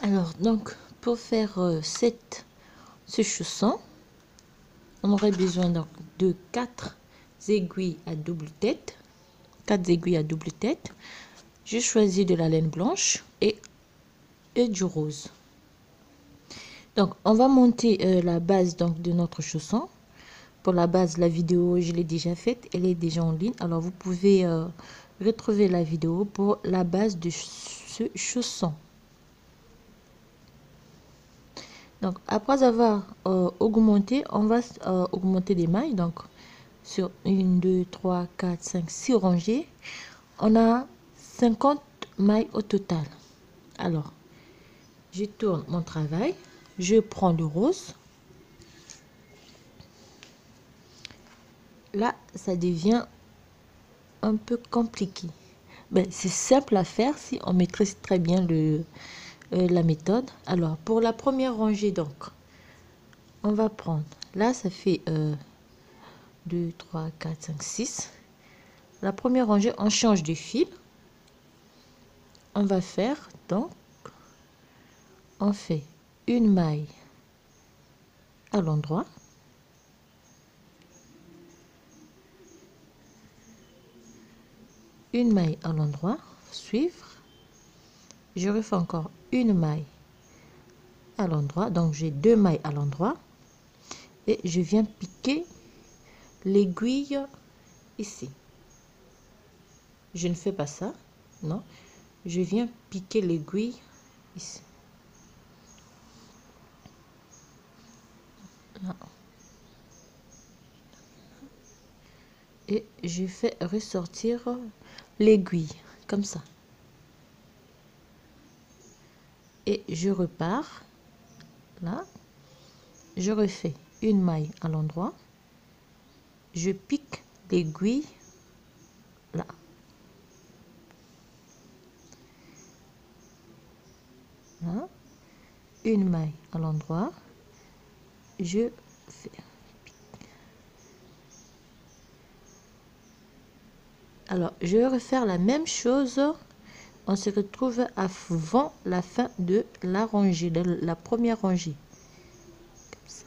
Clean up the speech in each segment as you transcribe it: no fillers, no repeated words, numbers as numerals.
Alors, donc, pour faire ce chausson, on aurait besoin donc de 4 aiguilles à double tête. 4 aiguilles à double tête. J'ai choisi de la laine blanche et du rose. Donc, on va monter la base donc de notre chausson. Pour la base, la vidéo, je l'ai déjà faite. Elle est déjà en ligne. Alors, vous pouvez retrouver la vidéo pour la base de ce chausson. Donc, après avoir augmenté, on va augmenter des mailles. Donc, sur 1, 2, 3, 4, 5, 6 rangées, on a 50 mailles au total. Alors, je tourne mon travail. Je prends le rose. Là, ça devient un peu compliqué. Ben, c'est simple à faire si on maîtrise très bien la méthode. Alors, pour la première rangée, donc, on va prendre, là, ça fait 2, 3, 4, 5, 6. La première rangée, on change de fil. On va faire, donc, on fait une maille à l'endroit. Une maille à l'endroit, suivre. Je refais encore une maille à l'endroit, donc j'ai 2 mailles à l'endroit. Et je viens piquer l'aiguille ici. Je ne fais pas ça, non. Je viens piquer l'aiguille ici. Là. Et je fais ressortir l'aiguille, comme ça. Et je repars, là. Je refais une maille à l'endroit. Je pique l'aiguille, là. Là. Une maille à l'endroit. Je fais. Alors, je vais refaire la même chose. On se retrouve avant la fin de la rangée, de la première rangée. Comme ça.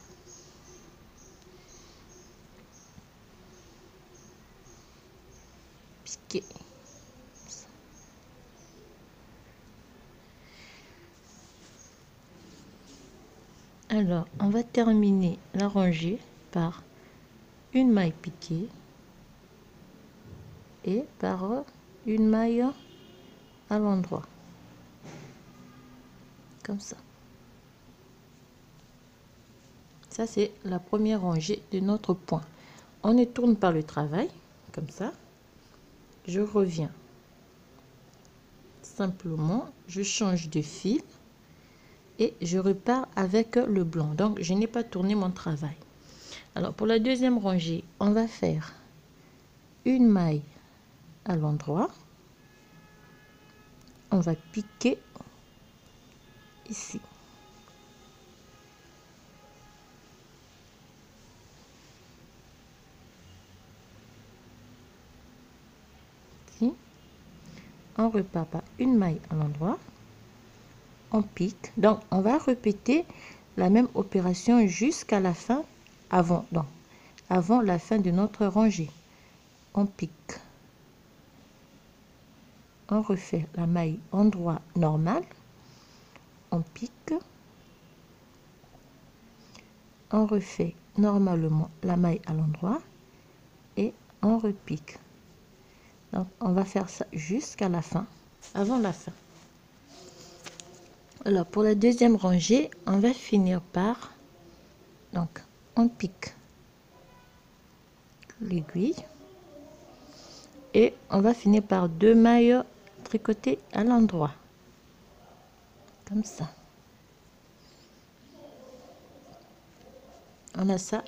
Piquer. Alors, on va terminer la rangée par une maille piquée et par une maille à l'endroit. Comme ça. Ça, c'est la première rangée de notre point. On ne tourne pas le travail, comme ça. Je reviens. Simplement, je change de fil et je repars avec le blanc. Donc, je n'ai pas tourné mon travail. Alors, pour la deuxième rangée, on va faire une maille à l'endroit. On va piquer ici. Ici. On repart par une maille à l'endroit. On pique. Donc, on va répéter la même opération jusqu'à la fin, avant la fin de notre rangée. On pique. On refait la maille endroit normal. On pique. On refait normalement la maille à l'endroit et on repique. Donc, on va faire ça jusqu'à la fin, avant la fin. Alors, pour la deuxième rangée, on va finir par, donc, on pique l'aiguille et on va finir par 2 mailles tricotées à l'endroit, comme ça. On a ça.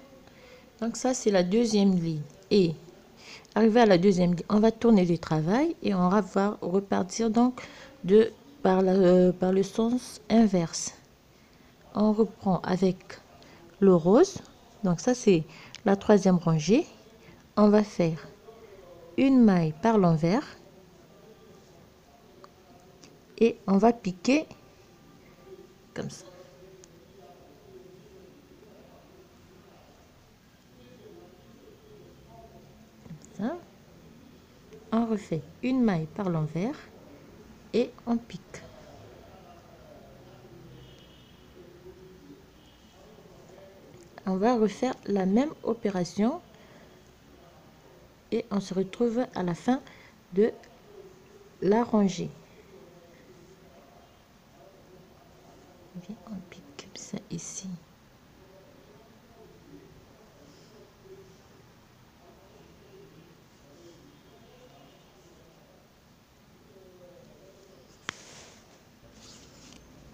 Donc, ça, c'est la deuxième ligne. Et arrivé à la deuxième ligne, on va tourner le travail et on va repartir donc par le sens inverse. On reprend avec le rose. Donc ça, c'est la troisième rangée. On va faire une maille par l'envers et on va piquer comme ça. Comme ça. On refait une maille par l'envers et on pique. On va refaire la même opération et on se retrouve à la fin de la rangée. On pique comme ça ici.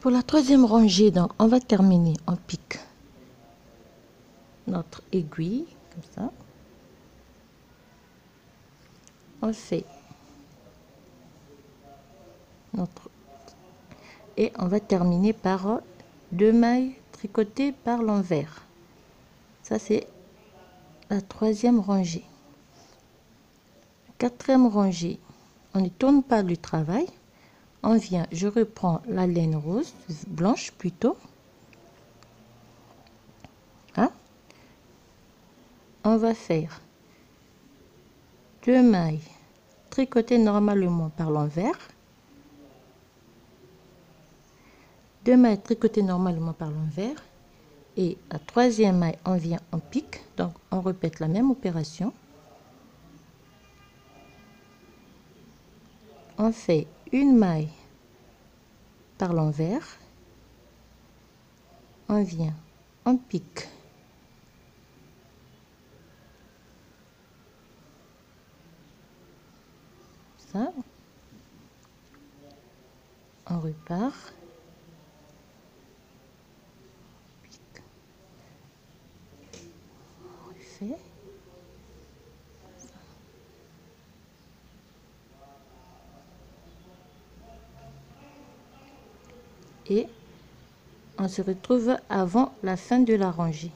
Pour la troisième rangée, donc, on va terminer, on pique notre aiguille, comme ça. On fait notre... Et on va terminer par 2 mailles tricotées par l'envers. Ça, c'est la troisième rangée. Quatrième rangée, on ne tourne pas du travail. On vient, je reprends la laine rose, blanche plutôt. Hein? On va faire 2 mailles tricotées normalement par l'envers. 2 mailles tricotées normalement par l'envers. Et la troisième maille, on vient, on pique. Donc, on répète la même opération. On fait une maille par l'envers, on vient, on pique, ça, on repart, pique, on refait, et on se retrouve avant la fin de la rangée.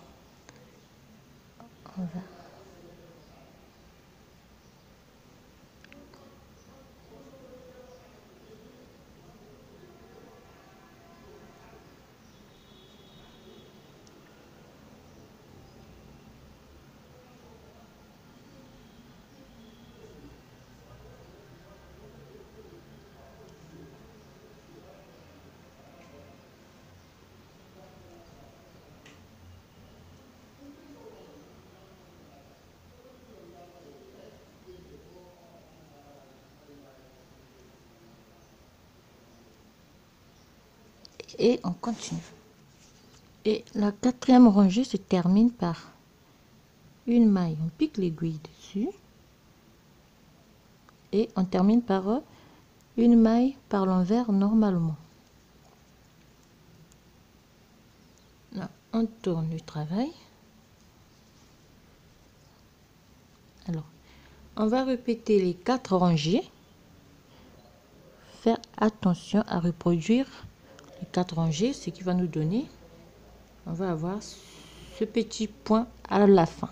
On va et on continue. Et la quatrième rangée se termine par une maille, on pique l'aiguille dessus et on termine par une maille par l'envers normalement. Là, on tourne le travail. Alors, on va répéter les 4 rangées. Faire attention à reproduire les 4 rangées, ce qui va nous donner, on va avoir ce petit point à la fin.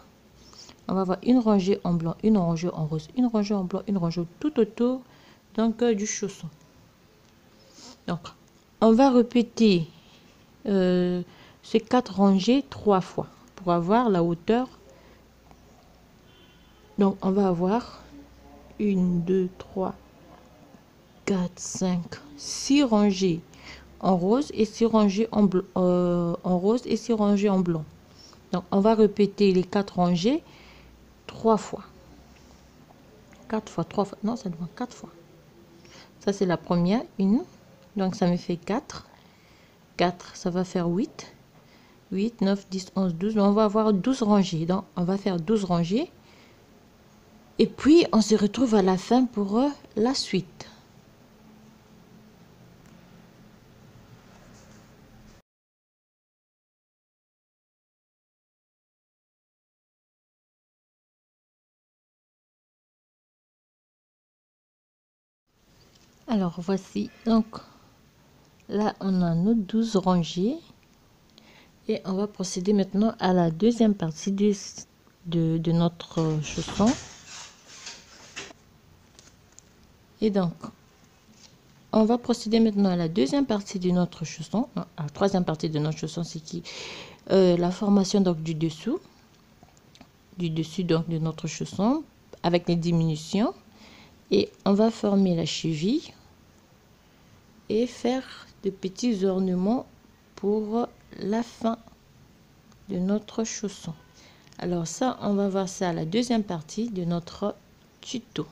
On va avoir une rangée en blanc, une rangée en rose, une rangée en blanc, une rangée tout autour donc du chausson. Donc on va répéter ces 4 rangées 3 fois pour avoir la hauteur. Donc on va avoir 1, 2, 3, 4, 5, 6 rangées en rose et 6 rangées en blanc, en rose et 6 rangées en blanc. Donc on va répéter les 4 rangées 3 fois. 4 fois, 3 fois, non, ça devient 4 fois. Ça c'est la première, une. Donc ça me fait 4. 4, ça va faire 8. 8, 9, 10, 11, 12. On va avoir 12 rangées. Donc on va faire 12 rangées. Et puis on se retrouve à la fin pour la suite. Alors voici, donc là on a nos 12 rangées et on va procéder maintenant à la deuxième partie de notre chausson. Et donc On va procéder maintenant à la deuxième partie de notre chausson, à la troisième partie de notre chausson, c'est qui la formation donc du dessus donc de notre chausson avec les diminutions, et on va former la cheville et faire de petits ornements pour la fin de notre chausson. Alors ça, on va voir ça à la deuxième partie de notre tuto.